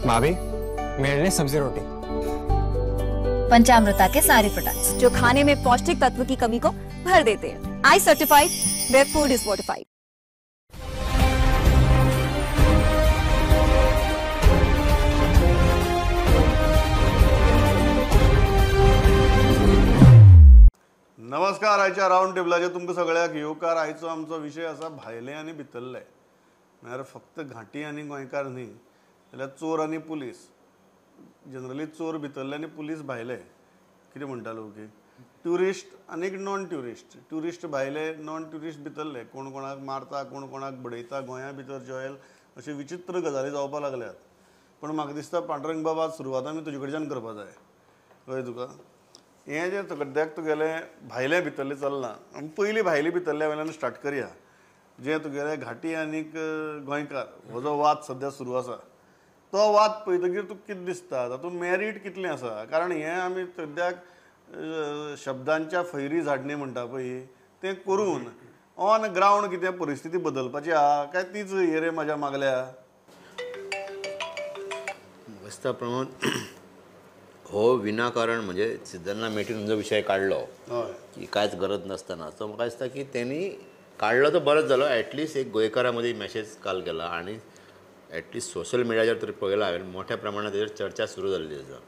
भाभी मेरे लिए सब्जी रोटी। पंचामृता के सारे प्रोडक्ट्स जो खाने में पौष्टिक तत्व की कमी को भर देते हैं। I certified, where food is fortified. नमस्कार. आयच्या राऊंड टेबलाचे तुमकां सगळ्याक येवकार. आयचो आमचो विशय आसा भायले आनी भितरले. म्हळ्यार फक्त घाटी आनी गोंयकार न्ही, जाल्यार चोर आनी पुलीस. जनरली चोर भितरले आनी पुलीस भायले. कितें म्हणटालो ओके. ट्युरिस्ट आनी नॉन ट्युरिस्ट. ट्युरिस्ट भायले, नॉन ट्युरिस्ट भितरले. कोण कोणाक मारता, कोण कोणाक बडयता. गोंया भितर जॉयल अशे विचित्र गजाली जावपाक लागल्यात. पण म्हाका दिसता पांडुरंग बाबा सुरवात आमी तुजे कडच्यान करपा जाय. कळ्ळें तुका. हें जें सद्याक तुगेले भायले भितरले चल्लां. आमी पयलीं भायले भितरल्या वयल्यान स्टार्ट करया. जें तुगेले घाटी आनीक गोंयकार हो जो वाद सद्या सुरू आसा, तो वाद पळयतकीर तुका कितें दिसता? तातूंत मेरीट कितलें आसा? कारण हें आमी सद्याक शब्दांच्या फैरी झाडणे म्हणटा पळय तें करून ऑन ग्रावंड कितें परिस्थिती बदलपाची आहा काय तीच हेरे म्हाज्या मागल्या? दिसता प्रमोद, हो विनाकारण म्हणजे सिद्धण्णा मेटीन जो विशय काडलो की कांयच गरज नासतना, तो म्हाका दिसता की तेणी काडलो तो बरोच जालो. ॲटलिस्ट एक गोंयकारा मदीं मॅसेज काल केला आणि ॲटलिस्ट सोशल मिडियाचेर तरी पळयला हांवें मोठ्या प्रमाणात तेजेर चर्चा सुरू जाल्ली आसा.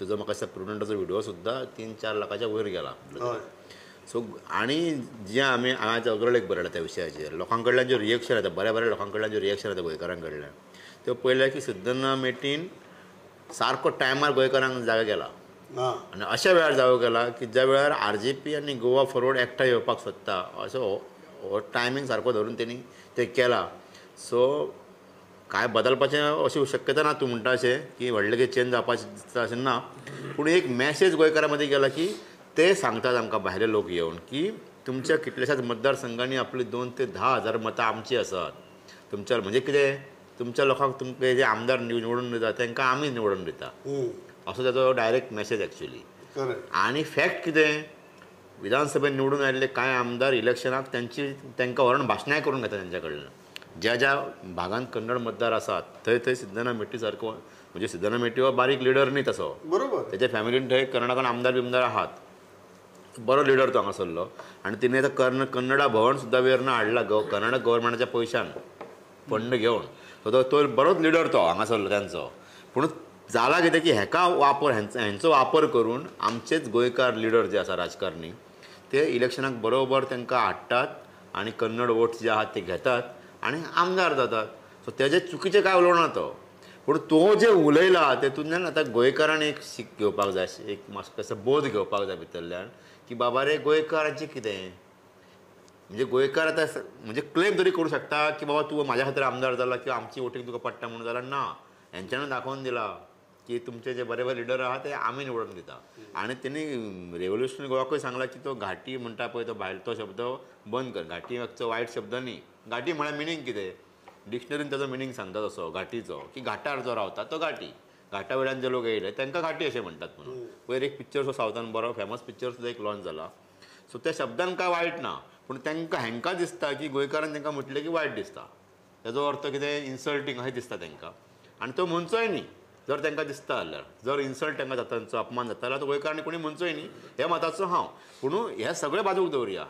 तुजो म्हाका दिसता प्रुडंटाचो व्हिडिओ सुद्दां 3-4 लाखाच्या वयर गेला. सो आनी जें आमी आज अग्रलेख बरयला त्या विशयाचेर, लोकां कडल्यान जें रिएक्शन येता, बऱ्या बऱ्या लोकां कडल्यान जें रिएक्शन येता गोंयकारां कडल्यान, त्यो पळयल्या की सिद्धण्णा मेटीन सारको टायमार गोंयकारांक जागो केला. आनी अशा वेळार जागो केला की ज्या वेळार RJP आनी गोवा फॉरवर्ड एकठांय येवपाक सोदता असो हो टायमींग सारको धरून तेणी तें केला. सो काय बदलपाचें अशी शक्यता ना. तूं म्हणटा अशें की व्हडलें चेंज जावपाचें दिसता अशें ना. पूण एक मॅसेज गोंयकारां मदीं गेला की ते सांगतात आमकां भायले लोक येवन की तुमच्या कितल्याशाच मतदारसंघांनी आपली 2 ते 10 हजार मतां आमची आसात. तुमच्या म्हणजे कितें, तुमच्या लोकांक तुमकां जे आमदार निवडून दिता तांकां आमी निवडून दिता असो ताजो डायरेक्ट मॅसेज एक्चुअली. आनी फॅक्ट कितें, विधानसभेत निवडून आयिल्ले कांय आमदार इलेक्शनाक तांकां व्हरून भाशणां करून घेता तांच्या कडल्यान. ज्या ज्या भागांत कन्नड मतदार आसात थंय थंय सिद्धण्णा मेटी सारको, म्हणजे सिद्धण्णा मेटी हो बारीक लिडर न्ही तसो. बरोबर. तेच्या फॅमिलीन थंय कर्नाटकान आमदार बिमदार आहात. बरो लिडर तो हांगासरलो. आनी तिणें आतां कन्नडा भवन सुद्दां वेर्ना हाडला कर्नाटक गव्हर्मेंटाच्या पयशान फंड घेवन. सो तो बरोच लिडर तो हांगासरलो त्यांचो. पूण जाला कितें की हेका वापर हेंचो वापर करून आमचेच गोंयकार लिडर जे आसा राजकारणी ते इलेक्शनाक बरोबर तांकां हाडटात आनी कन्नड वोट्स जे आहात ते घेतात आनी आमदार जातात. सो तेजे चुकीचें कांय उलोवना तो. पूण तो जे उलयला तेतूंतल्यान आतां गोंयकारांनी एक सीख घेवपाक जाय, एक मातसो बोध घेवपाक जाय भितरल्यान की बाबा रे गोंयकारांचें कितें, म्हणजे गोंयकार आतां म्हणजे क्लेम तरी करूं शकता की बाबा तूं म्हाज्या खातीर आमदार जाला किंवा आमची वोटींग तुका पडटा म्हणून जाल्यार ना. हेंच्यांनी दाखोवन दिला की तुमचे जे बरे बरे लिडर आहा ते आमी निवडून दिता. आनी तेणी रेव्होल्युशनरी गोवाकूय सांगला की तो घाटी म्हणटा पळय तो भायर तो शब्द बंद कर. घाटी मातसो वायट शब्द न्ही. घाटी म्हळ्यार मिनींग कितें, डिक्शनरीन ताजो मिनींग सांगता तसो घाटीचो की घाटार जो रावता तो घाटी. घाटा वयल्यान जे लोक येयले तांकां घाटी अशें म्हणटात म्हणून. पयर एक पिक्चर जो सावथान बरो फेमस पिक्चर सुद्दां एक लॉन्च जाला. सो त्या शब्दान कांय वायट ना. पूण तांकां हेंकां दिसता की गोंयकारान तांकां म्हटलें की वायट दिसता. ताजो अर्थ कितें इन्सल्टींग अशें दिसता तांकां. आनी तो म्हणचोय न्ही जर तांकां दिसता जाल्यार. जर इन्सल्ट तांकां जाता, तांचो अपमान जाता जाल्यार तो गोंयकारांनी कोणी म्हणचोय न्ही हे मताचो हांव. पूण हे सगळे बाजूक दवरया.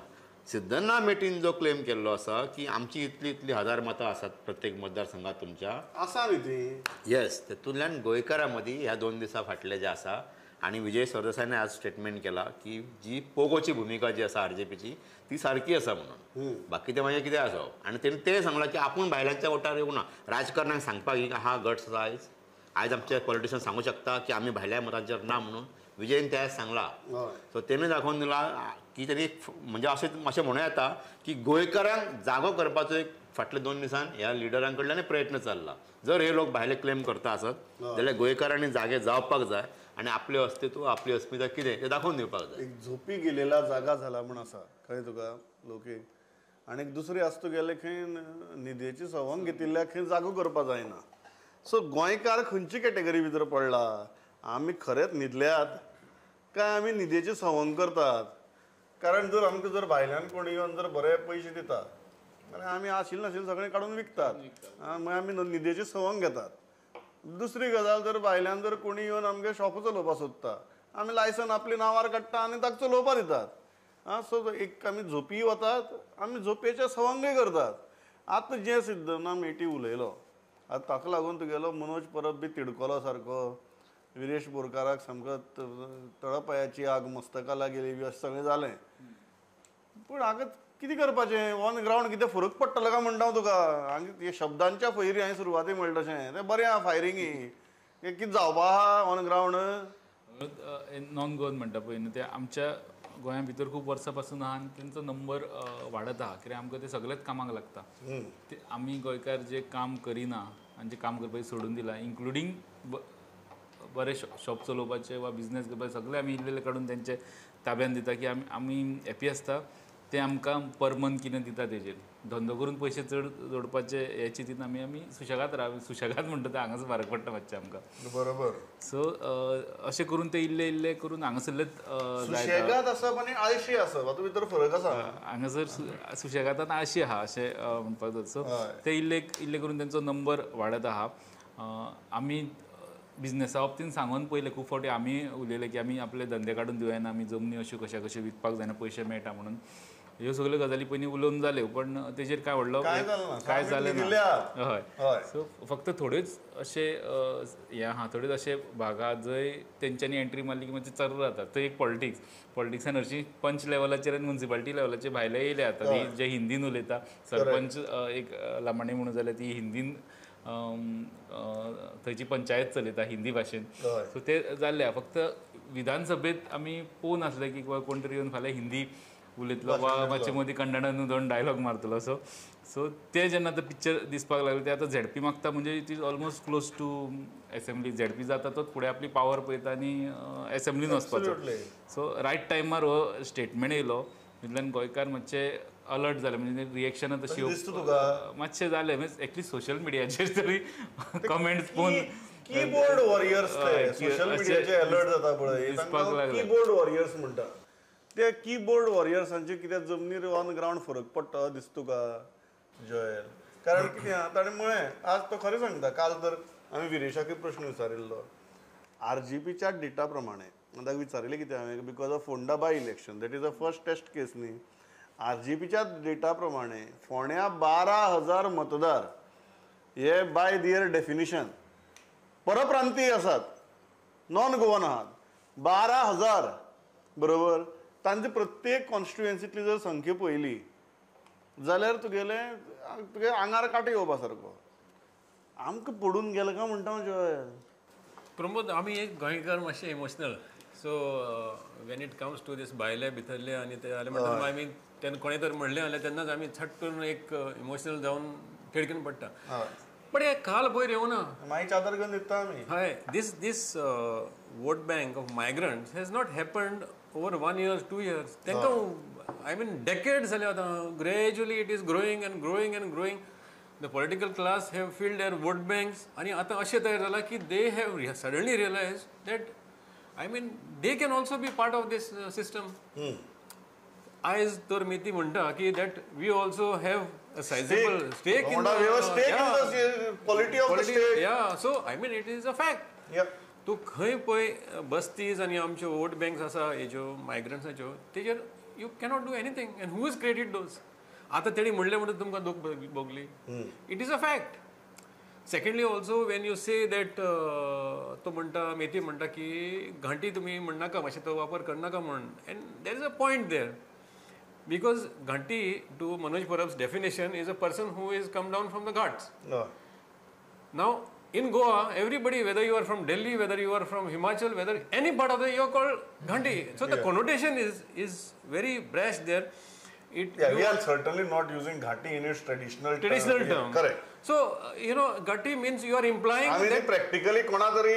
सिद्धण्णा मेटीन जो क्लेम केल्लो आसा की आमची इतली इतली हजार मतां आसात प्रत्येक मतदारसंघात तुमच्या आसा न्ही ती. येस, तेतूंतल्यान गोंयकारां मदीं ह्या 2 दिसां फाटले जे आसा. आनी विजय सरदेसायान आज स्टेटमेंट केला की जी पोगोची भुमिका जी आसा RJPची ती सारकी आसा म्हणून. बाकी ते मागीर कितें आसो. आनी तेणी तें सांगलां की आपूण भायल्यांच्या वोटार येवना. राजकारणाक सांगपाक एक आहा गट्स आयज आमचे पॉलिटिशियन सांगू शकता की आमी भायल्या मतांचेर ना म्हणून. विजयन ते सांगला. सो तेणें दाखोवन दिला की तेणी म्हणजे अशें म्हणूं येता की गोंयकारांक जागो करपाचो एक फाटले 2 दिसान ह्या लिडरां कडल्यान प्रयत्न चल्ला. जर हे लोक भायले क्लेम करता आसत जाल्यार गोंयकारांनी जागे जावपाक जाय आनी आपलें अस्तित्व आपली अस्मिता कितें तें दाखोवन दिवपाक जाय. एक झोपी गेलेला जागा जाला म्हण आसा कळ्ळें तुका लोके. आनी दुसरी आसता गेले खंय निधयेची सवंग घेतिल्ल्या खंय जागो करपा जायना. सो गोंयकार खंयची कॅटेगरी भितर पडला? आमी खरेंच न्हिदल्यात काय आमी निधयेची सवंग करतात? कारण जर आमकां जर भायल्यान कोण येवन जर बरे पयशे दिता जाल्यार आमी आशिल्लें नाशिल्लें सगळें काडून विकतात. मागीर आमी निधयेची सवंग घेतात. दुसरी गजाल जर भायल्यान जर कोणी येवन आमगे शॉप चलोवपा सोदता आमी लायसन आपल्या नांवार काडटा आनी ताका चलोवपा दितात सो एक आमी झोपी वतात आमी झोपेचे सवंगय करतात आतां जे सिद्धना मेटी उलयलो आतां ताका लागून तुगेलो मनोज परब बी तिडकलो सारको विरेश बोरकाराक सामको तळपायाची आग मस्तकाला गेली बी अशें सगळें जालें पूण हांगा कितें करपाचें ऑन ग्रावंड कितें फरक पडटलो काय म्हणटा हांव तुका हांगा शब्दांच्या फैरी हांवें सुरवाती म्हणलें तशें तें बरें आहा फायरिंगी कितें जावपा आहा ऑन ग्रावंड नॉन गव्हर्नमेंट म्हणटा पळय न्हू ते आमच्या गोंया भितर खूब वर्सां पासून आहा आनी तेंचो नंबर वाडत आहा कित्याक आमकां ते सगळेच कामाक लागता ते आमी गोंयकार जे काम करिना आनी जे काम करपाचें सोडून दिलां इन्क्लुडींग बरे शॉप चलोवपाचे वा बिझनेस करपाचे सगळे आमी इल्लेले काडून तेंचे ताब्यान दिता की आमी हॅपी आसता ते आमकां पर मंथ कितें दिता तेजेर धंदो करून पयशे चड जोडपाचे हे चिंतीन आमी सुशेगाद राव सुशेगाद म्हणटा ते हांगाच फरक पडटा मातशें आमकां बरोबर सो अशें करून ते इल्ले करून हांगासरलेच सुशेगाद आसप आनी आळशी आसप हातूंत भितर फरक आसा हांगासर सुशेगादान आळशी आहा अशें म्हणपाक जाता सो ते इल्ले करून तेंचो नंबर वाडत आहा आमी बिझनेसा बाबतीन सांगून पयले खूब फावटी आमी उलयले की आमी आपले धंदे काडून दिवना आमी जमनी अश्यो कशे विकपाक जायना पयशे मेळटा म्हणून ह्यो सगळ्यो गजाली पयलीं उलोवन जाल्यो पण तेजेर काय व्हडलो काय जालें ना हय सो फक्त थोड्योच अशे हे आहा थोड्योच अशे भागा जंय तेंच्यांनी एंट्री मारली की मातशें चर्र जाता थंय एक पॉलिटिक्सान हरशीं पंच लेवलाचेर आनी म्युन्सिपालिटी लेवलाचेर भायले येयले आता जे हिंदीन उलयता सरपंच एक लामाणी म्हणून जाल्यार ती हिंदीन थंयची पंचायत चलयता हिंदी भाशेन सो ते जाल्ले फक्त विधानसभेत आमी पळोवन आसले की कोण तरी येवन फाल्यां हिंदी उलयतलो वा मातशें मदीं कन्नडान दोन डायलॉग मारतलो सो ते जेन्ना आतां पिक्चर दिसपाक लागले ते आतां झेडपी मागता म्हणजे it is almost close to assembly ZP जाता तोच फुडें आपली पावर पळयता आनी एसेंब्लीन वचपाचो सो रायट टायमार हो स्टेटमेंट येयलो तितल्यान गोंयकार मातशे अलर्ट जाले म्हणजे रिएक्शनां तशी मातशें जालें मीन्स एक्चुली सोशल मिडियाचेर तरी कमेंट्स पळोवन कीबोर्ड वॉरियर्स सोशल मिडियाचेर अलर्ट जाता पळय कीबोर्ड वॉरियर्स म्हणटा त्या कीबोर्ड वॉरियर्सांचे कितें जमनीर ऑन ग्रावंड फरक पडटा दिसता तुका जयल कारण कितें ताणें म्हळें आज तो खरें सांगता काल तर आमी विरेशाकूय प्रश्न विचारिल्लो RGPच्या डेटा प्रमाणे ताका विचारिल्लें कितें हांवें because of Ponda by election that is a first test case न्ही RGPच्या डेटा प्रमाणे फोंड्या 12,000 मतदार हे बाय दियर डेफिनिशन परप्रांतीय आसात नॉन गोवन आहात 12,000 बरोबर तांचे प्रत्येक कॉन्स्टिट्युएन्सींतली जर संख्या पळयली जाल्यार तुगे आंगार कांटो येवपा सारको आमकां पडून गेलो काय म्हणटा जय प्रमोद आमी एक गोंयकार मातशे emotional so when it comes to these भायले भितरले आनी ते जाल्यार म्हणटा आमी तेन्ना कोणें तर म्हणलें जाल्यार तेन्नाच आमी छट करून एक इमोशनल जावन तिडकीन पडटा पण हे काल पयर येवना मागीर चादर घेवन न्हिदता आमी हय this vote bank of migrants has not happened over 1 year 2 years तांकां आय मीन डेकेड्स जाले आतां gradually it is growing and growing and growing the political class have filled their vote banks आनी आतां अशें तयार जाला की they have suddenly realise that I mean they can also be part of this system आयज तर मेती म्हणटा की that we also have a sizable stake in the quality of the state. Yeah, so I mean it is a fact. Yeah. तूं खंय पळय बस्तीज आनी आमच्यो वोट बँक्स आसा हेज्यो मायग्रंट्साच्यो तेजेर you cannot do anything and who is created those आतां तेणी म्हणलें म्हणून तुमकां दूख भोगली it is a fact secondly also when you say that तो म्हणटा मेथी म्हणटा की घांटी तुमी म्हणनाका मातशें तो वापर करनाका म्हण and there is a point there because Ghanti to Manoj Parab's definition is a person who is come down from the Ghats. No. Now in Goa everybody whether you are from Delhi whether you are from Himachal whether any part of the you are called Ghanti so the connotation is very brash there we are certainly not using Ghati in its traditional term. Correct. So you know Ghati means you are implying I mean practically kona tari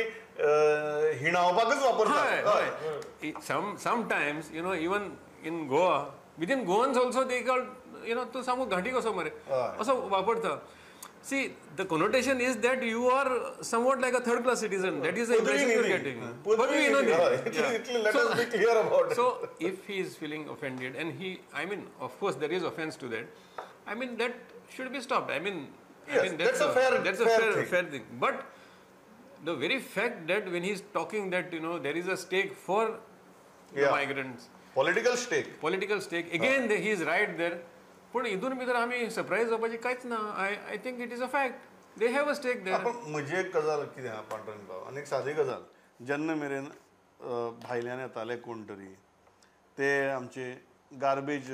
hinavapakच वापरतात sometimes you know even in Goa within Goans also they call you know to samu Ghati kaso mare aso vaparta see the connotation is that you are somewhat like a third class citizen that is the impression you are getting let us be clear about it so if he is feeling offended and he I mean of course there is offense to that I mean that should be stopped I mean that's a fair thing but the very fact that when he's talking that there is a stake for the migrants, political stake, political stake, again he is right there. पण इथून भितर आम्ही surprise जावपाची कांयच ना. I think it is a fact. They have a stake there. आपण म्हजी एक गजाल कितें आहा पांडुरंग भाव, आनी एक सादी गजाल, जेन्ना मेरेन भायल्यान येताले कोण तरी ते आमचे गार्बेज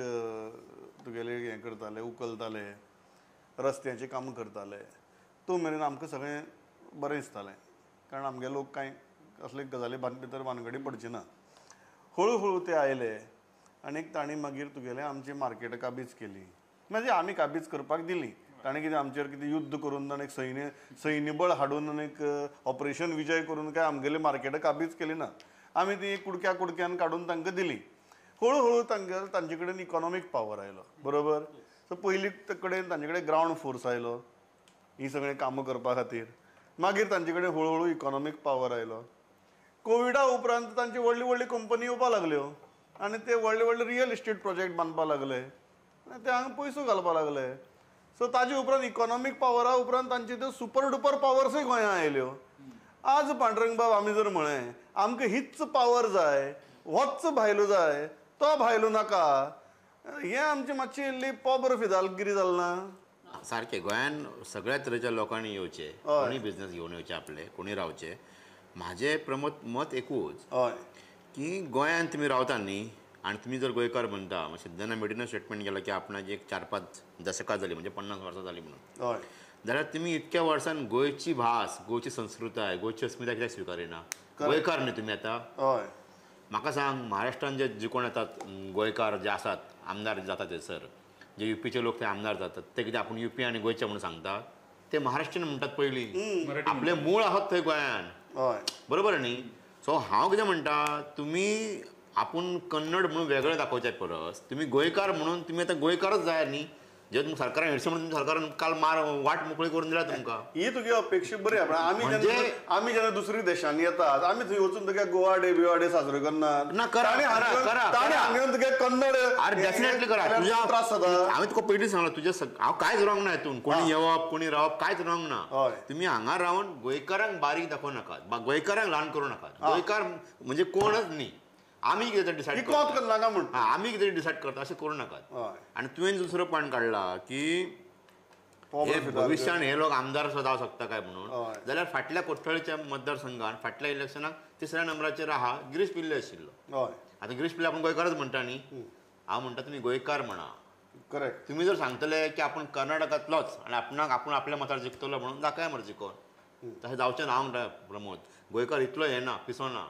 तुगेले हें करताले, उखलताले, रस्त्याचें काम करताले, तो मेरेन आमकां सगळें बरें दिसतालें, कारण आमगे लोक कांय असले गजाली भितर भानगडी पडचे ना. हळू हळू ते आयले आनी तांणी मागीर तुगेले आमची मार्केटां काबीज केली. म्हणजे आमी काबीज करपाक दिली. ताणें कितें आमचेर कितें युद्ध करून आनी सैन्यबळ हाडून आनीक ऑपरेशन विजय करून काय आमगेली मार्केटां काबीज केली ना. आमी ती कुडक्यान काडून तांकां दिली. हळू तांचे कडेन इकॉनॉमीक पावर आयलो, बरोबर. सो पयलीं कडेन तांचे कडेन ग्रावंड फोर्स आयलो ही सगळीं कामां करपा खातीर. मागीर तांचे कडेन हळू इकॉनॉमीक पावर आयलो. कोविडा उपरांत तांची व्हडली व्हडली कंपनी येवपा लागल्यो आनी ते व्हडले व्हडले रियल इस्टेट प्रोजेक्ट बांदपा लागले आनी ते हांगा पयसो घालपा लागले. सो ताजे उपरांत इकॉनॉमीक पावरा उपरांत तांची त्यो सुपर डुपर पावर्सूय गोंयांत आयल्यो. आज पांडुरंग बाब आमी जर म्हळें आमकां हीच पावर जाय, होच भायलो जाय, तो भायलो नाका, हें आमचें मातशी इल्ली पोबर फिजालगिरी जाल ना. सारकें. गोंयान सगळ्या तरेच्या लोकांनी येवचे, कोणी बिझनस घेवन येवचे आपले, कोणी रावचे. म्हाजें प्रमोद मत एकूच की गोंयान तुमी रावता न्ही आनी तुमी जर गोंयकार म्हणटा, सिद्धना मेडीन स्टेटमेंट केला की आपणाची एक 4-5 दशकां जाली, म्हणजे 50 वर्सां जाली म्हणून, जाल्यार तुमी इतक्या वर्सान गोंयची भास, गोंयची संस्कृताय, गोंयची अस्मिताय कित्याक स्विकारिना? गोंयकार न्ही तुमी आतां. म्हाका सांग, महाराष्ट्रान जे कोण येतात गोंयकार जे आसात, आमदार जाता थंयसर, जे युपीचे लोक ते आमदार जातात, ते कितें आपूण युपी आनी गोंयचे म्हणून सांगतात? ते महाराष्ट्रीयन म्हणटात पयलीं. आपले मूळ आहात थंय गोंयान, बरोबर न्ही? सो हांव कितें म्हणटा, तुमी आपूण कन्नड म्हणून वेगळें दाखोवचे परस तुमी गोंयकार म्हणून तुमी आतां गोंयकारच जाय न्ही. जे तुमकां सरकारान हिडचें म्हणून सरकारान काल वाट मोकळी करून दिल्या तुमकां. ही तुगे अपेक्षा बरी आहा. आमी जेन्ना दुसऱ्या देशांनी येतात आमी थंय वचून तुगे गोवा डे बिवा डे साजरो करनात. हांगा येवन तुगे कन्नड डेफिनेटली करा. त्रास जाता. हांवें तुका पयलीं सांगलां, तुजें हांव कांयच रॉंग ना हितून. कोणी येवप कोणी रावप कांयच रॉंग ना. तुमी हांगा रावन गोंयकारांक बारीक दाखोव नाकात, गोंयकारांक ल्हान करूं नाकात. गोंयकार म्हणजे कोणच न्ही. आमी कितें डिसायड करता, आमी कितें डिसायड करता अशें करूं नाकात. आनी तुवें दुसरो पॉयंट काडला की भविश्यान हे लोक आमदार सुद्दां जावं शकता काय म्हणून, जाल्यार फाटल्या कोट्टळीच्या मतदारसंघात फाटल्या इलेक्शनाक 3ऱ्या नंबराचेर आहा गिरीश पिल्ले आशिल्लो. आतां गिरीश पिल्ले आपूण गोंयकारच म्हणटा न्ही. हांव म्हणटा तुमी गोंयकार म्हणा. करेक्ट. तुमी जर सांगतले की आपूण कर्नाटकांतलोच आनी आपूण आपल्या मतार जिखतलो म्हणून दाखय मरे जिखोन, तशें जावचें ना. हांव म्हणटा प्रमोद, गोंयकार इतलो हें ना, पिसो ना.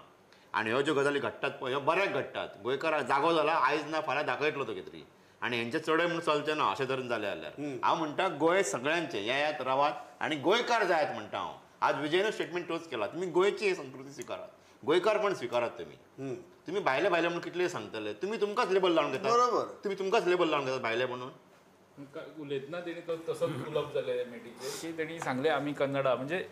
आनी ह्यो ज्यो गजाली घडटात पळय ह्यो बऱ्याक घडटात. गोंयकार जागो जाला, आयज ना फाल्यां दाखयतलो तो कितें तरी, आनी हेंचे चडय म्हणून चलचें ना अशें तरेन जालें जाल्यार. हांव म्हणटा गोंय सगळ्यांचें, येयात रावात आनी गोंयकार जायात म्हणटा हांव. आज विजयन स्टेटमेंट तोच केला, तुमी गोंयची संस्कृती स्विकारात, गोंयकारपण स्विकारात. तुमी भायले म्हणून कितले सांगतले? तुमी तुमकांच लेबल लावन घेतात. बरोबर, तुमी तुमकांच लेबल लावन घेतात भायले म्हणून. उलयतना तेणी तसोच उलोवप जालें मेटीचेर की तेणी सांगलें आमी कन्नडा, म्हणजे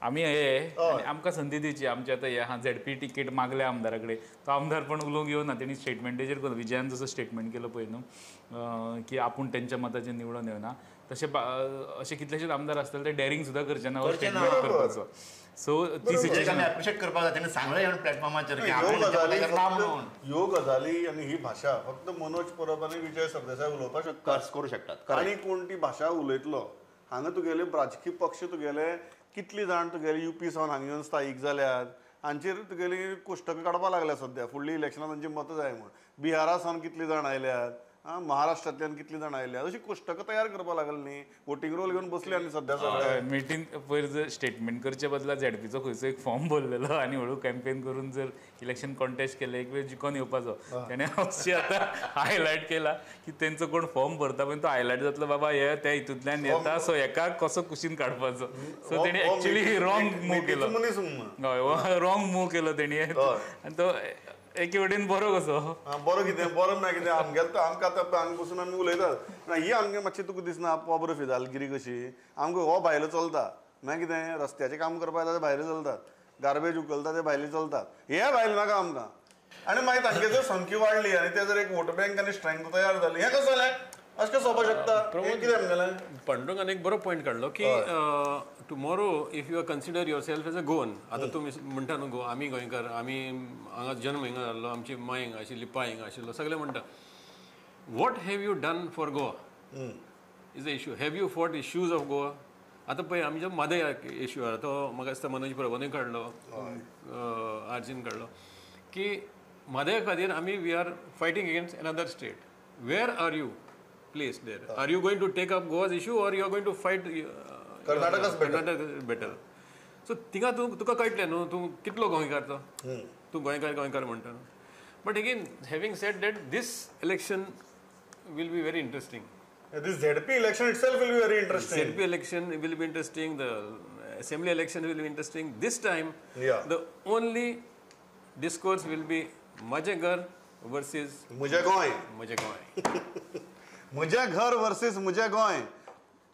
आमी हे आमकां संदी दिवची. आमचे आतां हे हा झेडपी तिकेट मागल्या आमदारा कडेन, तो आमदार पण उलोवंक येवना. तेणी स्टेटमेंटेचेर केलो, विजयान जसो स्टेटमेंट केलो पळय न्हू की आपूण तेंच्या मताचेर निवडून येवना, तशें अशे कितलेशेच आमदार आसतले ते डेरिंग सुद्दां करचे ना स्टेटमेंट करपाचो. सो ती सिच्युएशन एप्रिशिएट करपाक जाय. तेणी सांगलें प्लॅटफॉर्माचेर ह्यो गजाली आनी ही भाशा फक्त मनोज परब आनी विजय सरदेसाय उलोवपाक शकता, करूं शकतात. आनी कोण ती भाशा उलयतलो. हांगा तुगेले राजकीय पक्ष तुगेले कितली जाण तुगेले युपी सावन हांगा येवन स्थायीक जाल्यात, हांचेर तुगेली कोश्टकां काडपा लागल्या सद्या. फुडली इलेक्शनां तांची मतां जाय म्हूण. बिहारा सावन कितली जाण आयल्यात, महाराष्ट्रांतल्यान कितली जाण आयल्यात, अशी कोश्टकां तयार करपा लागली न्ही. वोटींग रोल घेवन बसले आनी सद्या सगळे मिटींग पयर जर स्टेटमेंट करचे बदला झेडपीचो खंयचो एक फॉर्म भरलेलो आनी हळू कॅम्पेन करून जर इलेक्शन कॉन्टेस्ट केलें, एक वेळ जिखोन येवपाचो. तेणें अशें आतां हायलायट केला की तेंचो कोण फॉर्म भरता पळय तो हायलायट जातलो, बाबा हे त्या हितूंतल्यान येता, सो एकाक कसो कुशीन काडपाचो. सो तेणी एक्चुअली रॉंग मूव केलो. हय, रॉंग मूव केलो तेणी. आनी तो एके वटेन बरो कसो. बरो कितें, बरो ना कितें. आमकां आतां हांगा बसून आमी उलयतात, ही आमगे मातशी तुका दिसना पोबर फिजालगिरी कशी. आमकां हो भायलो चलता, मागीर कितें रस्त्याचें काम करपा येता ते भायले चलतात, गार्बेज उखलता ते भायले चलतात, हे भायले नाका आमकां. आनी मागीर तांची जर संख्या वाडली आनी ते जर एक वोट बँक आनी स्ट्रेंथ तयार जाली, हें कशें जालें? अशें कशें जावपाक शकता हें कितें आमगेलें पांडुरंगान एक बरो पॉयंट काडलो की tomorrow if you are consider yourself as a Goan आतां तुमी म्हणटा न्हू आमी गोंयकार आमी हांगा जन्म हिंगा जाल्लो आमची माय हिंगा आशिल्ली पाय हिंगा आशिल्लो सगळे म्हणटा what have you done for Goa is a issue have you fought issues of Goa आतां पळय आमच्या मादय इश्यू आहा तो म्हाका दिसता मनोज प्रभूनय काडलो आर्जीन काडलो की मादया खातीर आमी we are fighting against another state where are you placed there? Are you going to take up Goa's issue or you are going to fight Karnataka's better? So थिंगा तुका कळटलें न्हू तूं कितलो गोंयकार तो तूं गोंयकार म्हणटा but again having said that this election will be very interesting. This ZP election itself will be very interesting. ZP election will be interesting. The assembly election will be interesting. This time, the only discourse will be Majegar versus Mujhe Goy. म्हजे घर versus म्हजे गोंय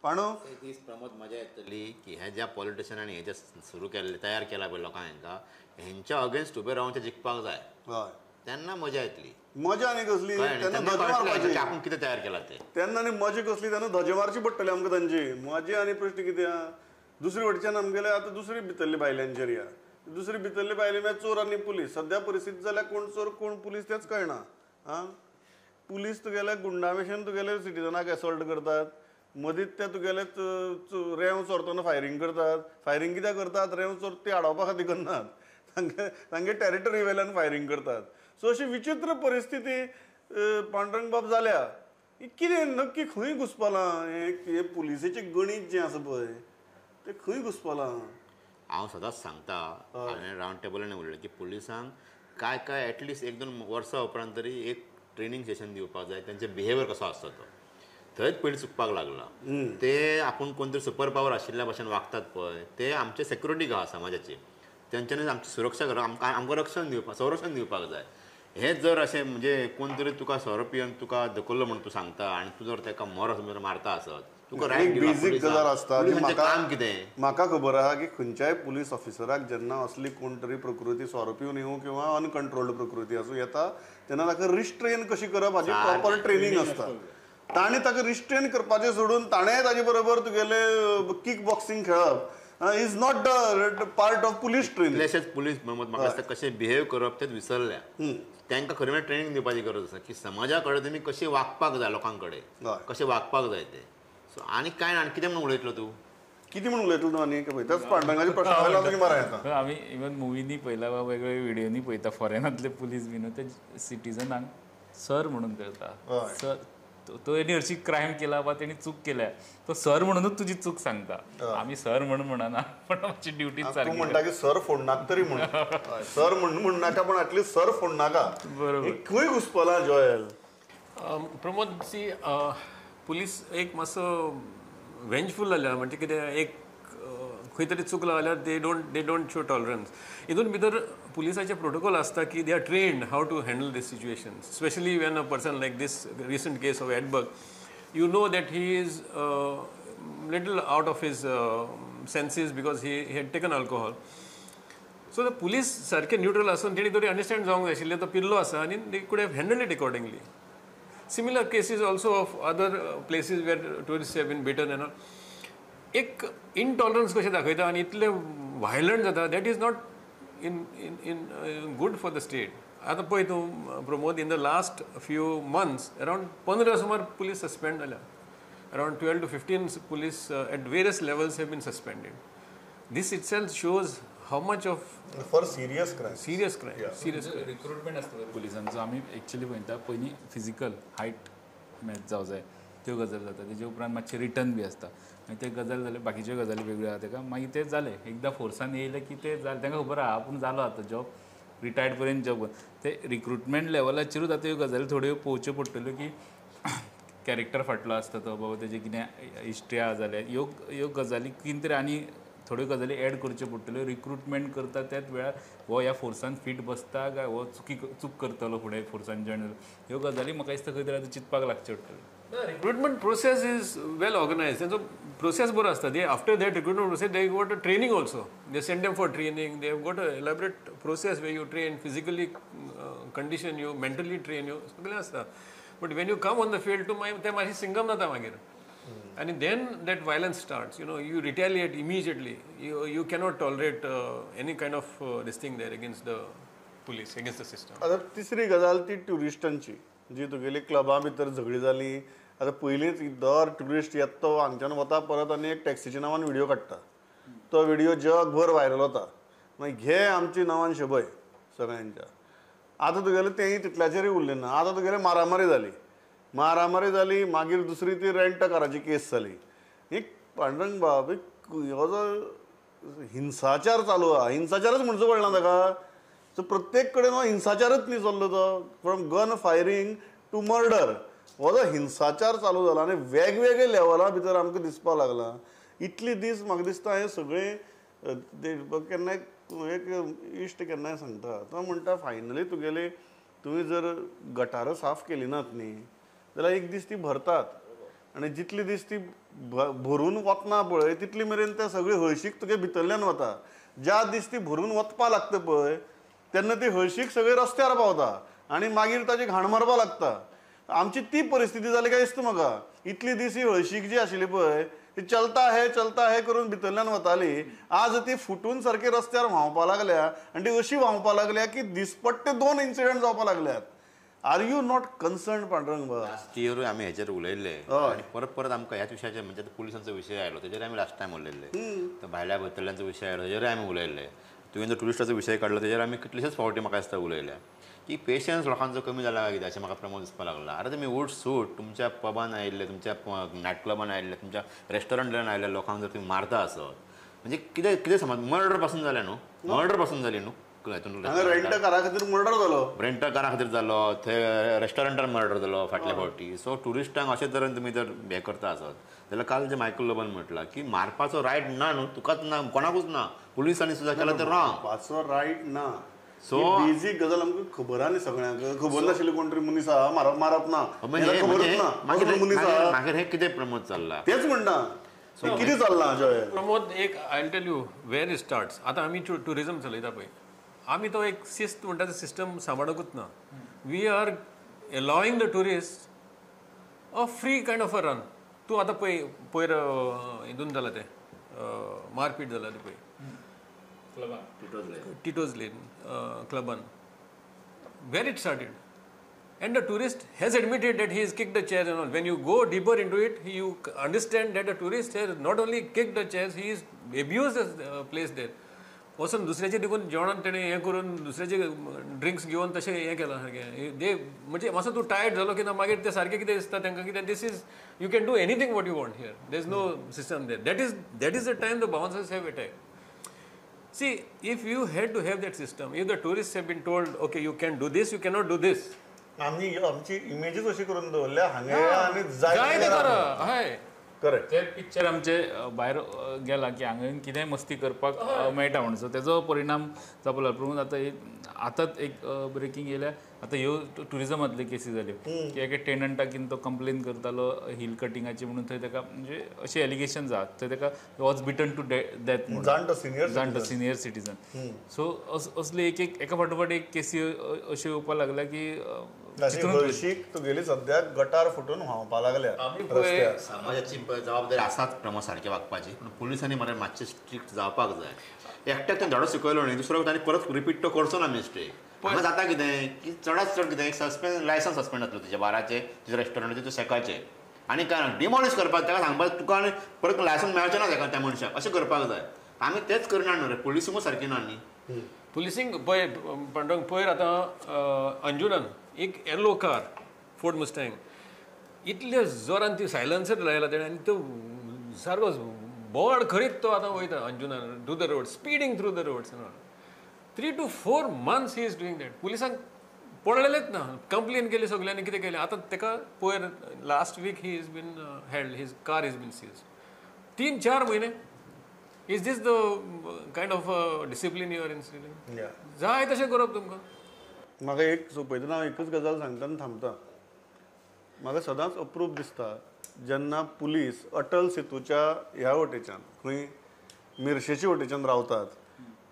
पाणू दीस प्रमोद मजा येतली की हे ज्या पॉलिटिशियनांनी हे जे सुरू केल्ले तयार केला पळय लोकांक हांकां हेंच्या अगेन्स्ट उबे रावन ते जिखपाक जाय हय तेन्ना मजा येतली मजा आनी कसली तेन्ना धजे मारपाची आपण कितें तयार केला ते तेन्ना आनी मजा कसली तेन्ना धजे मारची पडटली आमकां तांची मजा आनी प्रश्न कितें आहा दुसरे वटच्यान आमगेले आतां दुसरी भितरली बायलांचेर या दुसरी भितरली बायले मागीर चोर आनी पुलीस सद्या परिस्थिती जाल्यार कोण चोर कोण पुलीस तेच कळना आं पुलीस तुगेले गुंडामेशन तुगेले सिटीजनाक एसॉल्ट करतात मदींच ते तुगेले रेंव चोरतना फायरींग करतात फायरींग कित्याक करतात रेंव चोर ते आडोवपा खातीर करनात तांगे टेरिटरी वेल्यान फायरींग करतात सो अशी विचित्र परिस्थिती पांडुरंग बाब जाल्या कितें नक्की खंय घुसपालां हे पुलिसेचें गणीत जें आसा पळय तें खंय घुसपालां हांव सदांच सांगता हांवें रावंड टेबलांनी उलयलें की पुलिसांक काय एटलिस्ट 1-2 वर्सां उपरांत तरी एक ट्रेनिंग सेशन दिवपाक जाय तेंचे बिहेवियर कसो आसता तो थंयच पयलीं चुकपाक लागला ते आपूण कोण तरी सुपर पावर आशिल्ल्या भशेन वागतात पळय ते आमचे सेक्युरिटी आहा समाजाची तेंच्यांनी आमची सुरक्षा करप आमकां रक्षण दिवपाक संरक्षण दिवपाक जाय हेच जर अशें म्हणजे कोण तरी तुका सोरो तुका धकल्लो म्हणून तूं सांगता आनी तूं जर ताका मारता आसत तुका रायट बेजीक गजाल आसता काम कितें म्हाका खबर आहा की खंयच्याय पुलीस ऑफिसराक जेन्ना असली कोण तरी प्रकृती सोरो पिवन येवं किंवा अनकंट्रोल्ड प्रकृती आसूं येता तेन्ना ताका रिस्ट्रेन कशी करप हाची प्रॉपर ट्रेनिंग आसता ताणें ताका रिस्ट्रेन करपाचें सोडून ताणें ताजे बरोबर तुगेले किक बॉक्सिंग खेळप is not the part of police training तशेंच पुलीस म्हाका दिसता कशें बिहेव करप तेच विसरल्या तांकां खरें म्हणजे ट्रेनिंग दिवपाची गरज आसा की समाजा कडेन तुमी कशें वागपाक जाय लोकां कडेन कशें वागपाक जाय ते सो आनी काय आनी कितें म्हणून उलयतलो तूं कितें म्हणून उलयतलो तूं आनी पळय पांडुरंगाचे प्रश्न वयल्यान तुमी मारा येता आमी इवन मुवीनी पळयला वा वेगळे व्हिडिओनी पळयता फॉरेनांतले पुलीस बीन ते सिटीजनांक सर म्हणून करता सर तो एनी हरशी क्रायम केला वा तेणी चूक केल्या तो सर म्हणूनच तुजी चूक सांगता आमी सर म्हणना पण आमची ड्युटी सारकी म्हणटा की सर फोडनाका तरी म्हणून सर म्हणून नाका पण एटलीस्ट सर फोडनाका बरोबर खंय घुसपलां जॉयल प्रमोद सी पुलीस एक मातसो वेंजफूल जाल्या म्हणजे कितें एक खंय तरी चुकलो जाल्यार दे डोंट शो टॉलरन्स हितून भितर पुलिसाचे प्रोटोकॉल आसता की they are trained how to handle this situation specially when a person like this recent case of Edberg you know that he is little out of his senses because he had taken alcohol so the police सारखे neutral आसून तेणी तरी understand जावंक जाय आशिल्लें तो पिल्लो आसा आनी they could have handled it accordingly similar cases also of other places where tourist have been beaten and all एक इनटॉलरन्स कशें दाखयता आनी इतले व्हायलंट जाता that is not in good for the state आतां पळय तूं Pramod in the last few months around 15 सुमार पुलीस सस्पेंड जाल्या around 12 to 15 police at various levels have been suspended. This itself shows how much of for serious crime. Serious crime. Serious crime. Recruitment आसता पुलिसांचो आमी actually पळयता पयलीं physical height match जावं जाय त्यो गजाल जाता तेजे उपरांत मातशें रिटर्न बी आसता मागीर ते गजाल जाले बाकीच्यो गजाली वेगळ्यो आहा तेका मागीर ते जाले एकदां फोर्सान येयले की ते जाले तांकां खबर आहा आपूण जालो आतां जॉब रिटायर्ड पर्यंत जॉब ते रिक्रुटमेंट लेवलाचेरूच आतां ह्यो गजाली थोड्यो पळोवच्यो पडटल्यो की कॅरेक्टर फाटलो आसता तो बाबा तेजे कितें हिस्ट्री आहा जाल्यार ह्यो गजाली कितें तरी आनी थोड्यो गजाली एड करच्यो पडटल्यो रिक्रुटमेंट करता त्याच वेळार हो ह्या फोर्सान फीट बसता काय हो चूक करतलो फुडें फोर्सान जॉयन ह्यो गजाली म्हाका दिसता खंय तरी आतां चिंतपाक लागच्यो पडटल्यो Recruitment process is well organized. And so process bora asta. They after that recruitment process they got a training also. They send them for training. They have got an elaborate process where you train physically, condition you, mentally train you. सगळें आसता. But when you come on the field to ते मातशें सिंगम जाता मागीर आनी then that violence starts you retaliate immediately you cannot tolerate any kind of this thing there against the police against the system. आता तिसरी गजाल ती ट्युरिस्टांची जी तुगेली क्लबा भितर झगडी जाली. आता पयलींच दर ट्युरिस्ट येता तो हांगच्यान वता परत आनी एक टॅक्सीच्या नांवान व्हिडिओ काडटा. तो व्हिडिओ जगभर व्हायरल वता. मागीर घे आमची नांवान शबय सगळ्यांच्या. आतां तुगेलें तेंय तितल्याचेरूय उरलें ना. आतां तुगेलें मारामारी जाली मागीर दुसरी ती रेंट काराची केस जाली. ही पांडुरंग बाब हो जो हिंसाचार चालू आहा हिंसाचारच म्हणचो पडना ताका. सो प्रत्येक कडेन हो हिंसाचारच न्ही चल्लो तो from gun firing to murder हो जो हिंसाचार चालू जाला आनी वेगवेगळे लेवला भितर आमकां दिसपाक लागला. इतली दीस म्हाका दिसता हे सगळे केन्नाय एक इश्ट केन्नाय सांगता तो म्हणटा फायनली तुगेले तुवें जर गटारां साफ केली नात न्ही जाल्यार एक दीस ती भरतात आनी जितली दीस ती भरून वतना पळय तितली मेरेन ते सगळी हळशीक तुगे भितरल्यान वता. ज्या दीस ती भरून वचपा लागता पळय तेन्ना ती हळशीक सगळी रस्त्यार पावता आनी मागीर ताची घाण मारपा लागता. आमची ती परिस्थिती जाली काय दिसता म्हाका. इतली दीस ही हळशीक जी आशिल्ली पळय ती चलता हे करून भितरल्यान वताली. आज ती फुटून सारकी रस्त्यार व्हांवपा लागल्या आनी ती अशी व्हांवपा लागल्या की दिसपट्टे 2 इन्सिडंट जावपा लागल्यात. Are you not concern Pandurang बाब? लास्ट इयरूय आमी हेचेर उलयल्ले आनी परत आमकां ह्याच विशयाचेर म्हणजे पुलिसांचो विशय आयलो तेजेर आमी लास्ट टायम उलयल्ले. तो भायल्या भितरल्यांचो विशय आयलो तेजेर आमी उलयल्ले. तुवें जो ट्युरिस्टाचो विशय काडलो तेजेर आमी कितलेशेच फावटी म्हाका दिसता उलयल्या की पेशन्स लोकांचो कमी जाला काय कितें अशें म्हाका प्रमोद दिसपाक लागला. आतां तुमी उठ सूट तुमच्या पबान आयिल्ले तुमच्या नायट क्लबान आयिल्ले तुमच्या रेस्टॉरंटान आयिल्ल्या लोकांक जर तुम्ही मारता आसत म्हणजे कितें समज मर्डर पासून जालें न्हू. मर्डर पासून जाली न्हू. रेंट कारा खातीर मर्डर जालो. रेंट कारा खातीर जालो थंय रेस्टॉरंटान मर्डर जालो फाटल्या फावटी. सो ट्युरिस्टांक अशे तरेन तुमी जर हें करता आसत जाल्यार काल जे मायकल लोबन म्हटलां की मारपाचो रायट ना न्हू तुकाच ना कोणाकूच ना. पुलिसांनी सुद्दां केला तर रॉंग. मारपाचो रायट ना. सो बेजीक गजाल आमकां खबर आहा न्ही सगळ्यांक. खबर नाशिल्ली कोण तरी मनीस आहा मारप ना मागीर हें कितें प्रमोद चल्लां तेच म्हणटा. कितें चल्लां जय प्रमोद एक I tell you where it starts. आतां आमी टुरिजम चलयता पळय आमी तो एक शिस्त म्हणटा तो सिस्टम सांबाळूंकूच ना. We are allowing the tourist a free kind of a run. तूं आतां पयर हितून जालां तें मारपीट जालां तें पळय टिटोज लेन क्लबान where it started and the tourist has admitted that he has kicked the chairs and all. When you go deeper into it you understand that the tourist has not only kicked the chairs he is abused the place there. वचून दुसऱ्याचे देखून जेवणान तेणें हें करून दुसऱ्याचे drinks घेवन तशें हें केलां सारकें. दे म्हणजे मातसो तूं टायर्ड जालो की ना मागीर ते सारकें कितें दिसता तांकां कितें this is you can do anything what you want here. There is no system there. That is the time the bouncers have attack. See, if you had to have that system, if the tourists have been told, okay, you can do this, you cannot do this. आमची images अशी करून दवरल्या हांगा आनी जाय ते करा. हय करेक्ट. ते पिक्चर आमचे भायर गेला की हांगा कितेंय मस्ती करपाक मेळटा म्हणून. सो तेजो परिणाम जावपा लागलो. पूण आतांच एक ब्रेकींग येयल्या आतां ह्यो टुरिजमांतल्यो केसी जाल्यो की एका टेनंटाकीन तो कंप्लेन करतालो हिल कटिंगाची म्हणून थंय ताका म्हणजे अशें एलिगेशन्स आहात थंय ताका वॉज बिटन टू डेथ म्हणून जाणटो सिनियर सिटीजन. सो असली एका फाटोफाट एक केसी अश्यो येवपाक लागल्या की हळशीक तुगेली सद्याक गटार फुटून व्हांवपा लागल्या. समाजाची जबाबदारी आसाच प्रमोद सारकें वागपाची पूण पुलिसांनी मरे मातशें स्ट्रिक्ट जावपाक जाय. एकट्याक तें धडो शिकयलो न्ही दुसरो तांणी परत रिपीट तो करचो ना मिस्टेक. हांगा जाता कितें की चडांत चड कितें एक लायसन्स सस्पेंड जातलो तुज्या बाराचे तुज्या रेस्टॉरंटाचे तुज्या सेकाचे आनी काय डिमॉलिश करपाक ताका सांगपाक तुका आनी परत लायसन्स मेळचें ना ताका त्या मनशाक अशें करपाक जाय. आमी तेंच करना न्हू रे. पुलिसूय सारकी ना न्ही. पुलिसींग पळय पांडुरंग पयर आतां अंजुनान एक येलो कार फोर्ड मुस्टँग इतले जोरान ती सायलन्सर लायला तेणें आनी तो सारको बोवाड खरीत तो आतां वयता अंजुनान to the road speeding through the roads. 3 to 4 months he is doing that. पुलिसांक पडलेलेच ना. कंप्लेन केली सगळ्यांनी कितें केलें. आतां ताका पयर last week he is been held his car is been seized. 3-4 म्हयने. Is this the kind of discipline you are instilling? जाय तशें करप तुमकां. म्हाका एक सोंपयतना हांव एकच गजाल सांगता आनी थांबता. म्हाका सदांच अप्रूप दिसता जेन्ना पुलीस अटल सेतूच्या ह्या वटेच्यान खंय मिरशेचे वटेच्यान रावतात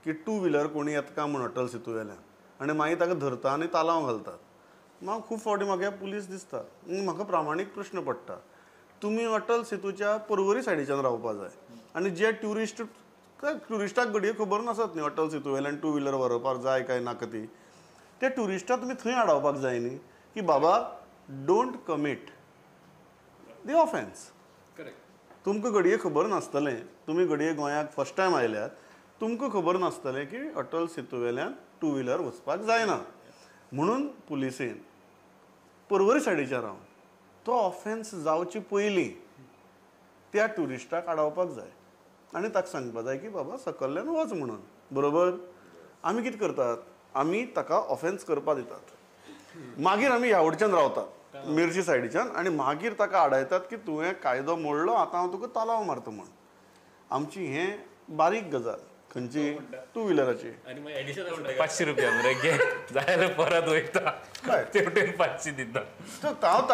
की 2 व्हिलर कोणी येता काय म्हूण अटल सेतू वेल्यान आनी मागीर ताका धरता आनी तालांव घालतात. हांव खूब फावटी म्हाका पुलीस दिसता म्हाका प्रामाणीक प्रश्न पडटा तुमी अटल सेतूच्या पर्वरी सायडीच्यान रावपा जाय आनी जे ट्युरिस्टाक घडये खबर नासत न्ही अटल सेतू वयल्यान टू व्हिलर व्हरपाक जाय काय नाका ती ते ट्युरिस्टाक तुमी थंय हाडपाक जाय न्ही की बाबा डोंट कमीट दी ऑफेन्स तुमकां घडये खबर नासतलें तुमी घडये गोंयाक फर्स्ट टायम आयल्यात तुमकां खबर नासतलें की अटल सेतू वयल्यान टू व्हिलर वचपाक जायना म्हणून पुलिसेन पर्वरी सायडीच्यान रावन तो ऑफेन्स जावचे पयलीं त्या ट्युरिस्टाक आडावपाक जाय आनी ताका सांगपाक जाय की बाबा सकयल्यान वच म्हणून बरोबर आमी कितें करतात आमी ताका ऑफेन्स करपा दितात मागीर आमी ह्या वटेच्यान रावतात मिर्ची सायडीच्यान आनी मागीर ताका आडायतात की तुवें कायदो मोडलो आतां हांव तुका तालाव मारता म्हण आमची हें बारीक गजाल खंयची टू व्हिलराची 500 रुपया मरे घे जाल्यार परत वयता तेवटेन 500 दिता हांव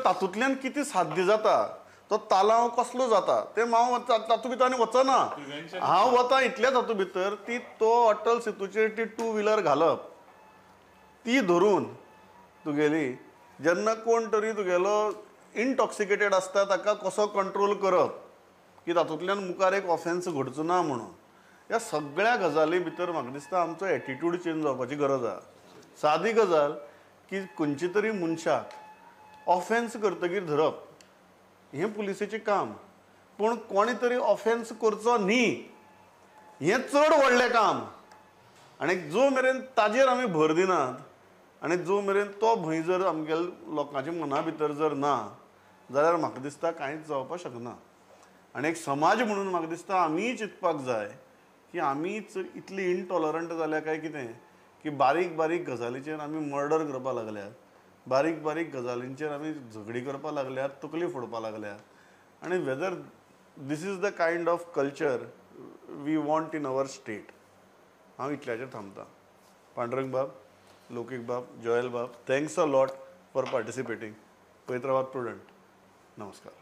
तातूंतल्यान कितें साध्य जाता तो तालाव कसलो जाता ते हांव तातूंत भितर आनी वचना हांव वता इतलेच हातूंत भितर ती तो अटल सेतूचेर ती टू व्हिलर घालप ती धरून तुगेली जेन्ना कोण तरी तुगेलो इनटॉक्सिकेटेड आसता ताका कसो कंट्रोल करप की तातूंतल्यान मुखार एक ऑफेन्स घडचो ना म्हणून ह्या सगळ्या गजाली भितर म्हाका दिसता आमचो एटिट्यूड चेंज जावपाची गरज आसा सादी गजाल की खंयचे तरी मनशाक ऑफेन्स करतकीर धरप हें पुलिसेचें काम पूण कोणी तरी ऑफेन्स करचो न्ही हें चड व्हडलें काम आनी जो मेरेन ताजेर आमी भर दिनात आनी जो मेरेन तो भंय जर आमगे लोकांच्या मना भितर जर ना जाल्यार म्हाका दिसता कांयच जावपाक शकना आनी एक समाज म्हणून म्हाका दिसता आमीय चिंतपाक जाय की आमीच इतली इनटॉलरंट जाल्या काय कितें की बारीक बारीक गजालीचेर आमी मर्डर करपाक लागल्यात बारीक बारीक गजालींचेर आमी झगडी करपाक लागल्यात तकली फोडपाक लागल्यात आनी whether this is the kind of culture we want in our state हांव इतल्याचेर थांबतां Pandurang bab Laukik bab Joel bab thanks a lot for participating पवित्राबाद प्रुडंट नमस्कार